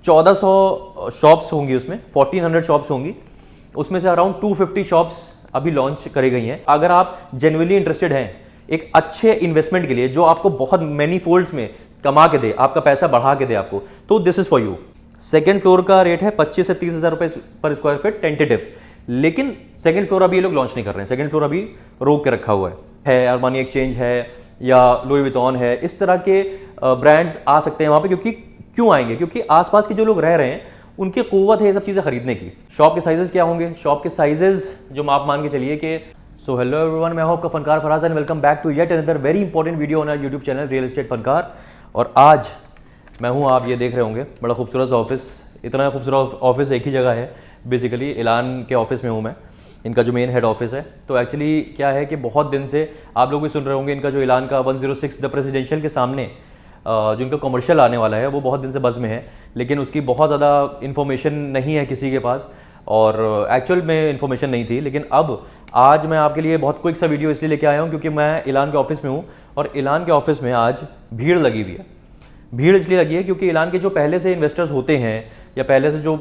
1400 shops होंगी, उसमें 1400 shops होंगी, उसमें से अराउंड 250 शॉप्स अभी लॉन्च करी गई हैं। अगर आप जेन्युइनली इंटरेस्टेड हैं एक अच्छे इन्वेस्टमेंट के लिए जो आपको बहुत मैनी फोल्ड्स में कमा के दे, आपका पैसा बढ़ा के दे आपको, तो this is for you. Second floor का रेट है 25 से 30 हज़ार रुपए पर स्क्वायर फीट टेंटेटिव, लेकिन सेकेंड फ्लोर अभी ये लोग लॉन्च नहीं कर रहे हैं, सेकेंड फ्लोर अभी रोक के रखा हुआ है। अरमानी एक्सचेंज है या लुई विटॉन है, इस तरह के ब्रांड्स आ सकते हैं वहां पे। क्योंकि क्यों आएंगे? क्योंकि आसपास के जो लोग रह रहे हैं उनकी कुव्वत है ये सब चीज़ें खरीदने की। शॉप के साइजेस क्या होंगे? शॉप के साइजेस जो आप मान के चलिए कि सो हेलो एवरीवन, मैं हूं आपका Funkar Faraz and welcome back to yet another very important video on our YouTube channel real estate Funkar. और आज मैं हूं, आप ये देख रहे होंगे, बड़ा खूबसूरत ऑफिस। इतना खूबसूरत ऑफिस एक ही जगह है, बेसिकली इलान के ऑफिस में हूं मैं, इनका जो मेन हेड ऑफिस है। तो एक्चुअली क्या है कि बहुत दिन से आप लोग भी सुन रहे होंगे, इनका जो इलान का 106 द प्रेसिडेंशियल के सामने जो इनका कमर्शियल आने वाला है वो बहुत दिन से बज़ में है, लेकिन उसकी बहुत ज़्यादा इन्फॉर्मेशन नहीं है किसी के पास, और एक्चुअल में इन्फॉर्मेशन नहीं थी। लेकिन अब आज मैं आपके लिए बहुत क्विक सा वीडियो इसलिए लेके आया हूँ क्योंकि मैं इलान के ऑफिस में हूँ, और इलान के ऑफिस में आज भीड़ लगी हुई है। भीड़ इसलिए लगी है क्योंकि इलान के जो पहले से इन्वेस्टर्स होते हैं या पहले से जो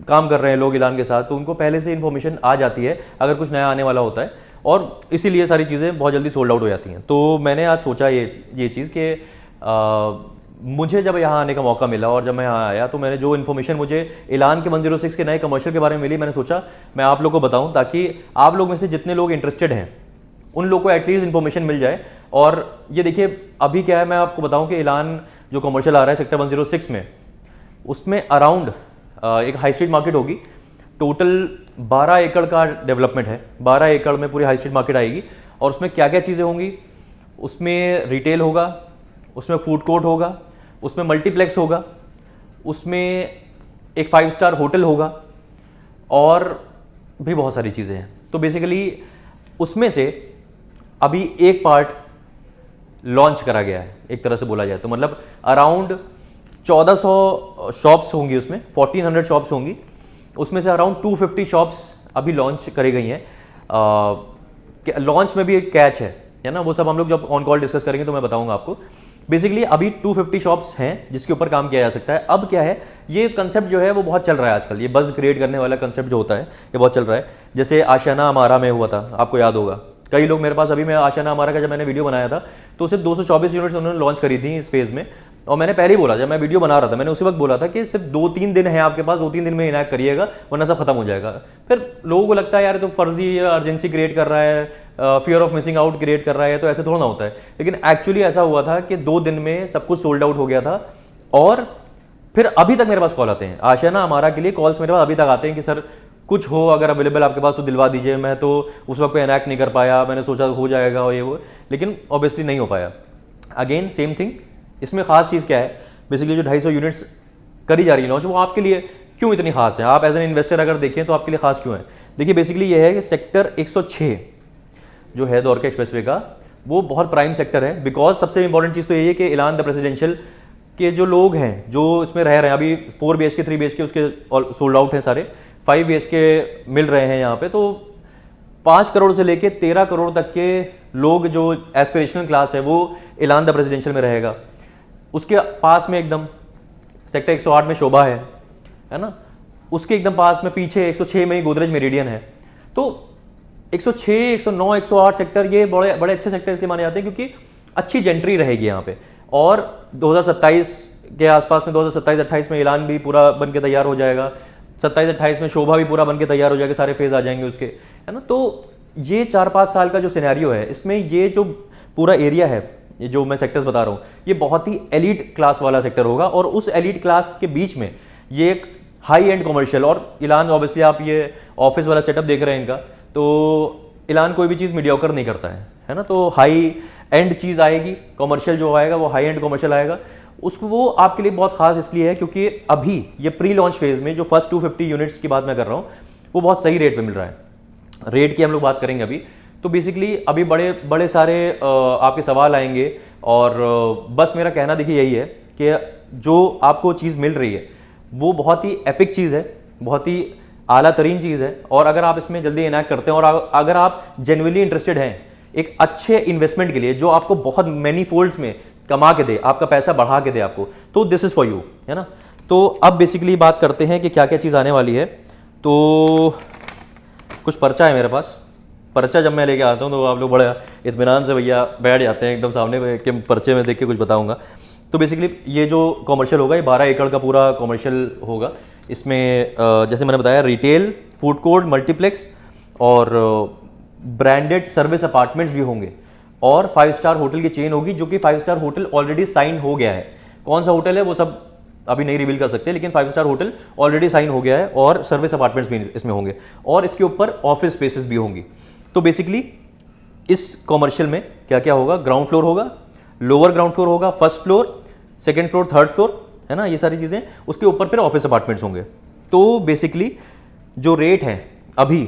काम कर रहे हैं लोग इलान के साथ, तो उनको पहले से इन्फॉर्मेशन आ जाती है अगर कुछ नया आने वाला होता है, और इसीलिए सारी चीज़ें बहुत जल्दी सोल्ड आउट हो जाती हैं। तो मैंने आज सोचा ये चीज़ कि मुझे जब यहाँ आने का मौका मिला और जब मैं यहाँ आया तो मैंने जो इन्फॉर्मेशन मुझे इलान के 106 के नए कमर्शियल के बारे में मिली, मैंने सोचा मैं आप लोग को बताऊँ, ताकि आप लोग में से जितने लोग इंटरेस्टेड हैं उन लोग को एटलीस्ट इन्फॉर्मेशन मिल जाए। और ये देखिए अभी क्या है, मैं आपको बताऊँ कि इलान जो कमर्शियल आ रहा है सेक्टर 106 में, उसमें अराउंड एक हाई स्ट्रीट मार्केट होगी। टोटल 12 एकड़ का डेवलपमेंट है, 12 एकड़ में पूरी हाई स्ट्रीट मार्केट आएगी। और उसमें क्या क्या चीज़ें होंगी? उसमें रिटेल होगा, उसमें फूड कोर्ट होगा, उसमें मल्टीप्लेक्स होगा, उसमें एक 5 स्टार होटल होगा, और भी बहुत सारी चीज़ें हैं। तो बेसिकली उसमें से अभी एक पार्ट लॉन्च करा गया है, एक तरह से बोला जाए तो। मतलब अराउंड 1400 शॉप्स होंगी, उसमें 1400 शॉप्स होंगी, उसमें से अराउंड 250 शॉप्स अभी लॉन्च करी गई हैं। लॉन्च में भी एक कैच है ना, वो सब हम लोग जब ऑन कॉल डिस्कस करेंगे तो मैं बताऊंगा आपको। बेसिकली अभी 250 शॉप्स हैं जिसके ऊपर काम किया जा सकता है। अब क्या है, ये कंसेप्ट जो है वो बहुत चल रहा है आजकल, ये बज़ क्रिएट करने वाला कंसेप्ट जो होता है ये बहुत चल रहा है। जैसे आशियाना अमारा में हुआ था, आपको याद होगा। कई लोग मेरे पास, अभी मैं आशियाना अमारा का जब मैंने वीडियो बनाया था तो सिर्फ 224 यूनिट्स उन्होंने लॉन्च करी थी इस फेज में। और मैंने पहले ही बोला, जब मैं वीडियो बना रहा था मैंने उसी वक्त बोला था कि सिर्फ 2-3 दिन है आपके पास, 2-3 दिन में इनैक्ट करिएगा वरना सब खत्म हो जाएगा। फिर लोगों को लगता है यार तो फर्जी अर्जेंसी क्रिएट कर रहा है, fear of missing out create कर रहा है, तो ऐसे थोड़ा ना होता है। लेकिन एक्चुअली ऐसा हुआ था कि 2 दिन में सब कुछ सोल्ड आउट हो गया था। और फिर अभी तक मेरे पास कॉल आते हैं आशियाना अमारा के लिए, कॉल्स मेरे पास अभी तक आते हैं कि सर कुछ हो अगर अवेलेबल आपके पास तो दिलवा दीजिए। मैं तो उस वक्त पे इनैक्ट नहीं कर पाया, मैंने सोचा हो जाएगा और ये वो, लेकिन ऑब्वियसली नहीं हो पाया। अगेन सेम थिंग, इसमें खास चीज़ क्या है, बेसिकली जो 250 यूनिट्स करी जा रही है लॉन्च, वो आपके लिए क्यों इतनी खास है? आप एज एन इन्वेस्टर अगर देखें तो आपके लिए खास क्यों है? देखिए बेसिकली ये है कि सेक्टर 106 जो है द्वारका एक्सप्रेसवे का, वो बहुत प्राइम सेक्टर है। बिकॉज सबसे इंपॉर्टेंट चीज़ तो यही है कि इलान द प्रेसिडेंशियल के जो लोग हैं जो इसमें रह रहे हैं, अभी 4 BHK 3 BHK उसके सोल्ड आउट हैं सारे, 5 BHK मिल रहे हैं यहाँ पे। तो 5 करोड़ से लेके 13 करोड़ तक के लोग जो एस्पिरेशनल क्लास है वो इलान द प्रेसिडेंशियल में रहेगा। उसके पास में एकदम सेक्टर 108 में शोभा है ना, उसके एकदम पास में पीछे 106 में ही गोदरेज मेरिडियन है। तो 106, 109, 108 सेक्टर ये बड़े बड़े अच्छे सेक्टर इसलिए माने जाते हैं क्योंकि अच्छी जेंट्री रहेगी यहाँ पे। और 2027 के आसपास में, 2027-28 में इलान भी पूरा बन के तैयार हो जाएगा, 27-28 में शोभा भी पूरा बन के तैयार हो जाएगा, सारे फेज आ जाएंगे उसके, है ना। तो ये 4-5 साल का जो सिनेरियो है, इसमें ये जो पूरा एरिया है, ये जो मैं सेक्टर्स बता रहा हूँ, ये बहुत ही एलीट क्लास वाला सेक्टर होगा। और उस एलीट क्लास के बीच में ये एक हाई एंड कमर्शियल, और इलान ऑब्वियसली आप ये ऑफिस वाला सेटअप देख रहे हैं इनका, तो इलान कोई भी चीज़ मीडियोकर नहीं करता है ना। तो हाई एंड चीज़ आएगी, कमर्शियल जो आएगा वो हाई एंड कमर्शियल आएगा। उसको वो आपके लिए बहुत खास इसलिए है क्योंकि अभी ये प्री लॉन्च फेज में जो फर्स्ट 250 यूनिट्स की बात मैं कर रहा हूँ वो बहुत सही रेट पे मिल रहा है। रेट की हम लोग बात करेंगे अभी। तो बेसिकली अभी बड़े बड़े सारे आपके सवाल आएंगे, और बस मेरा कहना देखिए यही है कि जो आपको चीज़ मिल रही है वो बहुत ही एपिक चीज़ है, बहुत ही आला तरीन चीज़ है। और अगर आप इसमें जल्दी इनैक्ट करते हैं और अगर आप जेन्युइनली इंटरेस्टेड हैं एक अच्छे इन्वेस्टमेंट के लिए जो आपको बहुत मैनी फोल्ड्स में कमा के दे, आपका पैसा बढ़ा के दे आपको, तो दिस इज फॉर यू, है ना। तो अब बेसिकली बात करते हैं कि क्या क्या चीज़ आने वाली है। तो कुछ पर्चा है मेरे पास। पर्चा जब मैं लेके आता हूँ तो आप लोग बड़ा इत्मीनान से भैया बैठ जाते हैं एकदम सामने में कि पर्चे में देख के कुछ बताऊंगा। तो बेसिकली ये जो कॉमर्शियल होगा, ये 12 एकड़ का पूरा कॉमर्शियल होगा। इसमें जैसे मैंने बताया, रिटेल, फूड कोर्ट, मल्टीप्लेक्स और ब्रांडेड सर्विस अपार्टमेंट्स भी होंगे, और 5 स्टार होटल की चेन होगी, जो कि 5 स्टार होटल ऑलरेडी साइन हो गया है। कौन सा होटल है वो सब अभी नहीं रिवील कर सकते, लेकिन 5 स्टार होटल ऑलरेडी साइन हो गया है, और सर्विस अपार्टमेंट्स भी इसमें होंगे, और इसके ऊपर ऑफिस स्पेसेस भी होंगी। तो बेसिकली इस कॉमर्शियल में क्या क्या होगा, ग्राउंड फ्लोर होगा, लोअर ग्राउंड फ्लोर होगा, first floor, second floor, third floor, है ना, ये सारी चीज़ें। उसके ऊपर फिर ऑफिस अपार्टमेंट्स होंगे। तो बेसिकली जो रेट है अभी,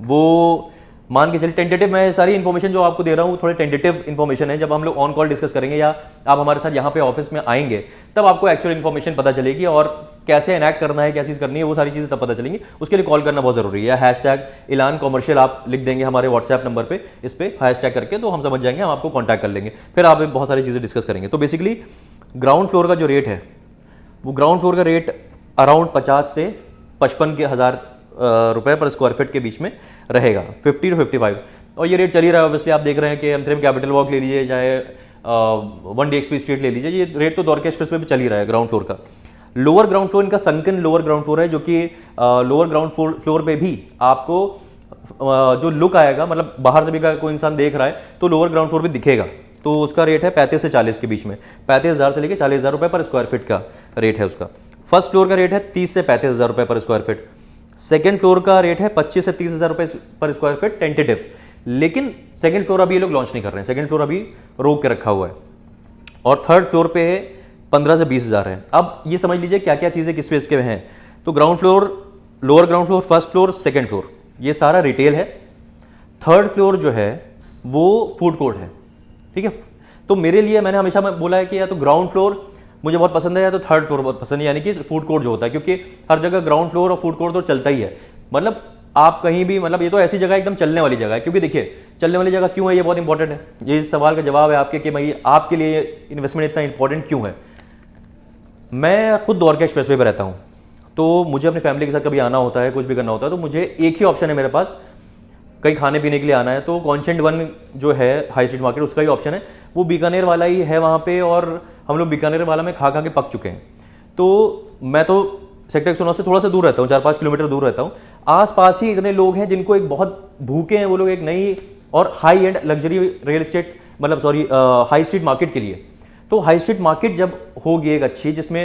वो मान के चलिए टेंटेटिव, मैं सारी इन्फॉर्मेशन जो आपको दे रहा हूँ थोड़े टेंटेटिव इन्फॉर्मेशन है। जब हम लोग ऑन कॉल डिस्कस करेंगे या आप हमारे साथ यहाँ पे ऑफिस में आएंगे, तब आपको एक्चुअल इन्फॉर्मेशन पता चलेगी, और कैसे एनैक्ट करना है, क्या चीज़ करनी है, वो सारी चीज़ें तब पता चलेंगी। उसके लिए कॉल करना बहुत जरूरी है। हैशटैग इलान कॉमर्शियल आप लिख देंगे हमारे व्हाट्सएप नंबर पे, इस पे हैशटैग करके, तो हम समझ जाएंगे, हम आपको कॉन्टैक्ट कर लेंगे, फिर आप बहुत सारी चीज़ें डिस्कस करेंगे। तो बेसिकली ग्राउंड फ्लोर का जो रेट है, वो ग्राउंड फ्लोर का रेट अराउंड 50 से 55 के हज़ार रुपए पर स्क्वायर फीट के बीच में रहेगा, 50 to 55। और ये रेट चल ही रहा है। ऑब्वियसली आप देख रहे हैं कि अंतरिम कैपिटल वॉक ले लीजिए, चाहे 1DXP स्ट्रीट ले लीजिए, ये रेट तो द्वारका एक्सप्रेस पे भी चल ही रहा है ग्राउंड फ्लोर का। लोअर ग्राउंड फ्लोर इनका संकन लोअर ग्राउंड फ्लोर है, जो कि लोअर ग्राउंड फ्लोर पे भी आपको जो लुक आएगा, मतलब बाहर से भी कोई इंसान देख रहा है तो लोअर ग्राउंड फ्लोर भी दिखेगा। तो उसका रेट है 35 से 40 के बीच में, 35,000 से लेकर 40,000 रुपये पर स्क्वायर फीट का रेट है उसका। फर्स्ट फ्लोर का रेट है 30 से 35,000 रुपये पर स्क्वायर फीट। सेकेंड फ्लोर का रेट है 25 से 30,000 रुपये पर स्क्वायर फीट टेंटेटिव, लेकिन सेकेंड फ्लोर अभी ये लोग लॉन्च नहीं कर रहे हैं, सेकेंड फ्लोर अभी रोक के रखा हुआ है। और थर्ड फ्लोर पे 15 से 20,000 है। अब ये समझ लीजिए क्या क्या चीज़ें किस पेज के हैं। तो ground floor, lower ground floor, first floor, second floor, ये सारा रिटेल है। थर्ड फ्लोर जो है वो फूड कोर्ट है, ठीक है। तो मेरे लिए मैंने हमेशा बोला है कि या तो ग्राउंड फ्लोर मुझे बहुत पसंद है, या तो थर्ड फ्लोर बहुत पसंद है, यानी कि फूड कोर्ट जो होता है, क्योंकि हर जगह ग्राउंड फ्लोर और फूड कोर्ट तो चलता ही है। मतलब आप कहीं भी, मतलब ये तो ऐसी जगह एकदम चलने वाली जगह है। क्योंकि देखिए चलने वाली जगह क्यों है, ये बहुत इंपॉर्टेंट है। ये इस सवाल का जवाब है आपके कि भाई आपके लिए इन्वेस्टमेंट इतना इंपॉर्टेंट क्यों है। मैं खुद द्वारका एक्सप्रेसवे पे रहता हूँ, तो मुझे अपनी फैमिली के साथ कभी आना होता है, कुछ भी करना होता है, तो मुझे एक ही ऑप्शन है मेरे पास, कहीं खाने पीने के लिए आना है तो कॉन्शेंट वन जो है हाई स्ट्रीट मार्केट, उसका ही ऑप्शन है, वो बीकानेर वाला ही है वहाँ पे। और हम लोग बीकानेर वाला में खा खा के पक चुके हैं। तो मैं तो सेक्टर 109 से थोड़ा सा दूर रहता हूँ, 4-5 किलोमीटर दूर रहता हूँ। आसपास ही इतने लोग हैं जिनको एक बहुत भूखे हैं, वो लोग एक नई और high and luxury real estate, मतलब सॉरी हाई स्ट्रीट मार्केट के लिए। तो हाई स्ट्रीट मार्केट जब होगी एक अच्छी, जिसमें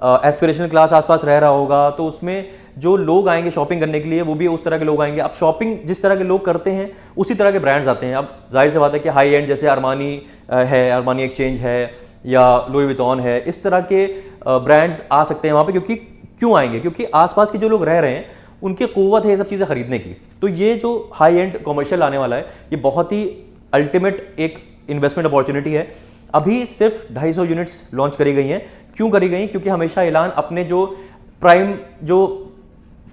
एस्पिरेशनल क्लास आसपास रह रहा होगा, तो उसमें जो लोग आएंगे शॉपिंग करने के लिए वो भी उस तरह के लोग आएंगे। अब शॉपिंग जिस तरह के लोग करते हैं उसी तरह के ब्रांड्स आते हैं। अब जाहिर सी बात है कि हाई एंड जैसे अरमानी है, अरमानी एक्सचेंज है, या लुई विटॉन है, इस तरह के ब्रांड्स आ सकते हैं वहाँ पे। क्योंकि क्यों आएंगे, क्योंकि आसपास के जो लोग रह रहे हैं उनकी क़ुव्वत है ये सब चीज़ें खरीदने की। तो ये जो हाई एंड कॉमर्शियल आने वाला है, ये बहुत ही अल्टीमेट एक इन्वेस्टमेंट अपॉर्चुनिटी है। अभी सिर्फ 250 यूनिट्स लॉन्च करी गई हैं। क्यों करी गई? क्योंकि हमेशा ऐलान अपने जो प्राइम, जो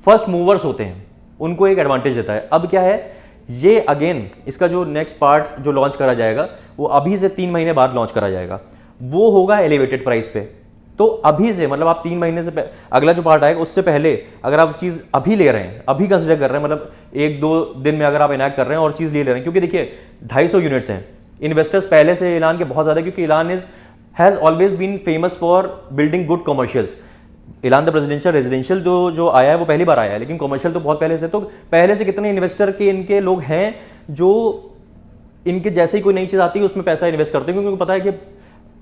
फर्स्ट मूवर्स होते हैं, उनको एक एडवांटेज देता है। अब क्या है, ये अगेन इसका जो नेक्स्ट पार्ट जो लॉन्च करा जाएगा वो अभी से 3 महीने बाद लॉन्च करा जाएगा, वो होगा एलिवेटेड प्राइस पे। तो अभी से, मतलब आप 3 महीने से अगला जो पार्ट आएगा उससे पहले अगर आप चीज़ अभी ले रहे हैं, अभी कंसिडर कर रहे हैं, मतलब 1-2 दिन में अगर आप इनैक्ट कर रहे हैं और चीज़ ले रहे हैं, क्योंकि देखिए 250 यूनिट्स हैं। इन्वेस्टर्स पहले से ऐलान के बहुत ज़्यादा, क्योंकि Elan has always been famous for building good commercials. Elan the presidential residential जो आया है वो पहली बार आया है, लेकिन कमर्शियल तो बहुत पहले से। तो पहले से कितने इन्वेस्टर के इनके लोग हैं जो इनके जैसे ही कोई नई चीज़ आती है उसमें पैसा इन्वेस्ट करते हैं, क्योंकि पता है कि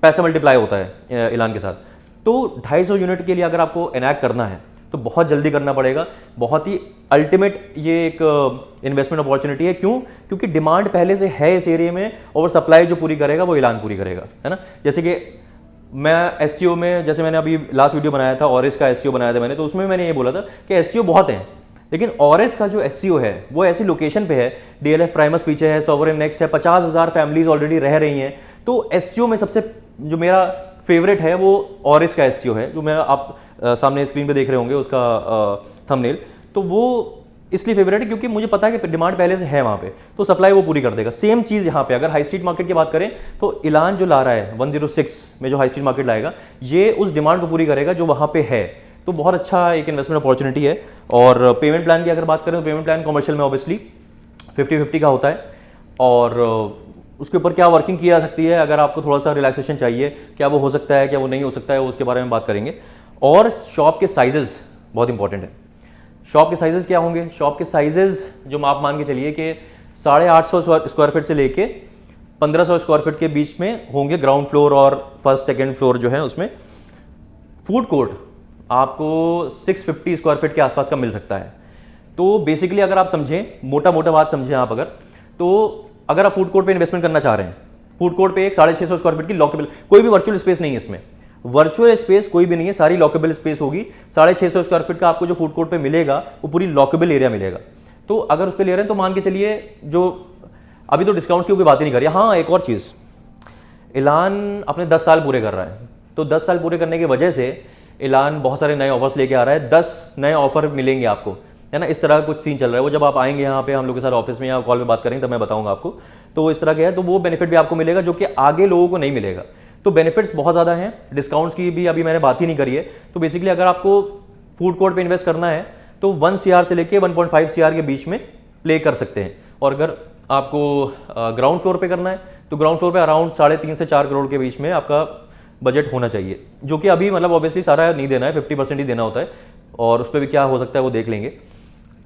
पैसा मल्टीप्लाई होता है ऐलान के साथ। तो 250 यूनिट के लिए अगर आपको इनैक्ट करना है तो बहुत जल्दी करना पड़ेगा। बहुत ही अल्टीमेट ये एक इन्वेस्टमेंट अपॉर्चुनिटी है। क्यों? क्योंकि डिमांड पहले से है इस एरिया में, और सप्लाई जो पूरी करेगा वो ऐलान पूरी करेगा, है ना। जैसे कि मैं एसईओ में, जैसे मैंने अभी लास्ट वीडियो बनाया था ऑरिस का एसईओ बनाया था मैंने, तो उसमें मैंने ये बोला था कि एसईओ बहुत हैं, लेकिन ऑरिस का जो एसईओ है वो ऐसी लोकेशन पे है, डीएलएफ प्राइमस पीछे है, सॉवरेन नेक्स्ट है, 50,000 फैमिलीज ऑलरेडी रह रही हैं। तो एसईओ में सबसे जो मेरा फेवरेट है वो ऑरिस का एसईओ है, जो मेरा आप सामने स्क्रीन पे देख रहे होंगे उसका थंबनेल। तो वो इसलिए फेवरेट है क्योंकि मुझे पता है कि डिमांड पहले से है वहाँ पे, तो सप्लाई वो पूरी कर देगा। सेम चीज़ यहाँ पे अगर हाई स्ट्रीट मार्केट की बात करें तो इलान जो ला रहा है 106 में, जो हाई स्ट्रीट मार्केट लाएगा, ये उस डिमांड को पूरी करेगा जो वहाँ पे है। तो बहुत अच्छा एक इन्वेस्टमेंट अपॉर्चुनिटी है। और पेमेंट प्लान की अगर बात करें तो पेमेंट प्लान कमर्शियल में ऑब्वियसली 50-50 का होता है, और उसके ऊपर क्या वर्किंग की जा सकती है, अगर आपको थोड़ा सा रिलैक्सेशन चाहिए, क्या वो हो सकता है, क्या वो नहीं हो सकता है, उसके बारे में बात करेंगे। और शॉप के साइजेस बहुत इंपॉर्टेंट है। शॉप के साइजेस क्या होंगे? शॉप के साइजेस जो आप मान के चलिए कि 850 स्क्वायर फीट से लेके 1500 स्क्वायर फीट के बीच में होंगे, ग्राउंड फ्लोर और फर्स्ट सेकेंड फ्लोर जो है उसमें। फूड कोर्ट आपको 650 स्क्वायर फीट के आसपास का मिल सकता है। तो बेसिकली अगर आप समझें, मोटा मोटा बात समझें आप अगर आप फूड कोर्ट पे इन्वेस्टमेंट करना चाह रहे हैं, फूड कोर्ट पे एक 650 स्क्वायर फीट की लॉकेबल, कोई भी वर्चुअल स्पेस नहीं है इसमें, वर्चुअल स्पेस कोई भी नहीं है, सारी लॉकेबल स्पेस होगी। 650 स्क्वायर फीट का आपको जो फूड कोर्ट पे मिलेगा वो पूरी लॉकेबल एरिया मिलेगा। तो अगर उस पर ले रहे हैं तो मान के चलिए, जो अभी तो डिस्काउंट्स की कोई बात ही नहीं कर रही। हाँ, एक और चीज़, इलान अपने 10 साल पूरे कर रहा है, तो 10 साल पूरे करने की वजह से इलान बहुत सारे नए ऑफर्स लेके आ रहा है। 10 नए ऑफर मिलेंगे आपको, है ना, इस तरह कुछ सीन चल रहा है। वो जब आप आएंगे यहाँ पे हम लोग के साथ ऑफिस में या कॉल में बात करेंगे तब मैं बताऊंगा आपको। तो इस तरह के है, तो वो बेनिफिट भी आपको मिलेगा जो कि आगे लोगों को नहीं मिलेगा। तो बेनिफिट्स बहुत ज़्यादा हैं। डिस्काउंट्स की भी अभी मैंने बात ही नहीं करी है। तो बेसिकली अगर आपको फूड कोर्ट पे इन्वेस्ट करना है तो 1 CR से लेके 1.5 CR के बीच में प्ले कर सकते हैं। और अगर आपको ग्राउंड फ्लोर पे करना है तो ग्राउंड फ्लोर पे अराउंड 3.5 से 4 करोड़ के बीच में आपका बजट होना चाहिए, जो कि अभी मतलब ऑब्वियसली सारा नहीं देना है, 50% ही देना होता है, और उस पर भी क्या हो सकता है वो देख लेंगे।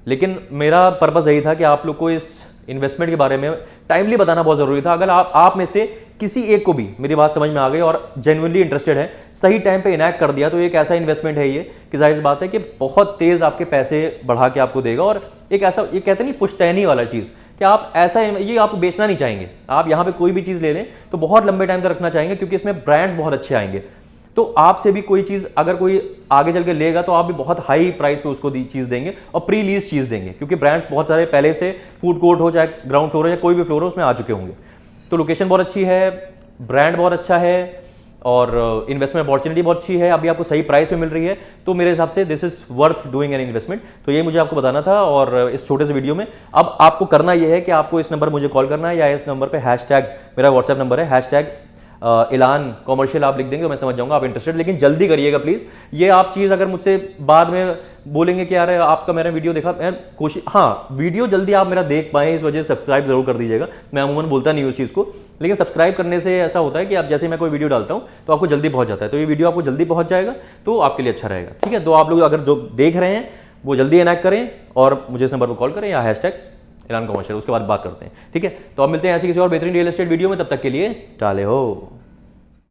लेकिन मेरा पर्पस यही था कि आप लोग को इस इन्वेस्टमेंट के बारे में टाइमली बताना बहुत जरूरी था। अगर आप में से किसी एक को भी मेरी बात समझ में आ गई और जेन्युइनली इंटरेस्टेड है, सही टाइम पे इनैक्ट कर दिया, तो एक ऐसा इन्वेस्टमेंट है ये कि जाहिर सी बात है कि बहुत तेज आपके पैसे बढ़ा के आपको देगा। और एक ऐसा, ये कहते नहीं पुश्तैनी वाला चीज़, कि आप ऐसा, ये आपको बेचना नहीं चाहेंगे। आप यहाँ पे कोई भी चीज़ ले लें तो बहुत लंबे टाइम तक रखना चाहेंगे, क्योंकि इसमें ब्रांड्स बहुत अच्छे आएंगे। तो आपसे भी कोई चीज़ अगर कोई आगे चल के लेगा तो आप भी बहुत हाई प्राइस पे उसको चीज़ देंगे और प्री लीज चीज़ देंगे, क्योंकि ब्रांड्स बहुत सारे पहले से फूड कोर्ट हो, चाहे ग्राउंड फ्लोर हो, या कोई भी फ्लोर हो, उसमें आ चुके होंगे। तो लोकेशन बहुत अच्छी है, ब्रांड बहुत अच्छा है, और इन्वेस्टमेंट अपॉर्चुनिटी बहुत अच्छी है, अभी आपको सही प्राइस में मिल रही है। तो मेरे हिसाब से this is worth doing an investment. तो ये मुझे आपको बताना था, और इस छोटे से वीडियो में अब आपको करना ये है कि आपको इस नंबर मुझे कॉल करना है, या इस नंबर पे हैशटैग, मेरा व्हाट्सएप नंबर है, हैशटैग इलान कॉमर्शियल आप लिख देंगे तो मैं समझ जाऊंगा आप इंटरेस्टेड। लेकिन जल्दी करिएगा प्लीज। ये आप चीज़ अगर मुझसे बाद में बोलेंगे कि यार आपका मेरा वीडियो देखा, मैं कोशिश, हाँ वीडियो जल्दी आप मेरा देख पाएँ, इस वजह से सब्सक्राइब जरूर कर दीजिएगा। मैं अमूमन बोलता नहीं उस चीज़ को, लेकिन सब्सक्राइब करने से ऐसा होता है कि आप जैसे मैं कोई वीडियो डालता हूँ तो आपको जल्दी पहुँच जाता है। तो ये वीडियो आपको जल्दी पहुँच जाएगा तो आपके लिए अच्छा रहेगा, ठीक है। तो आप लोग अगर जो देख रहे हैं वो जल्दी इनैक्ट करें और मुझे इस नंबर पर कॉल करें, या हैशटैग इलान कॉमर्शियल, उसके बाद बात करते हैं, ठीक है। तो अब मिलते हैं ऐसी किसी और बेहतरीन रियल एस्टेट वीडियो में, तब तक के लिए टाले हो।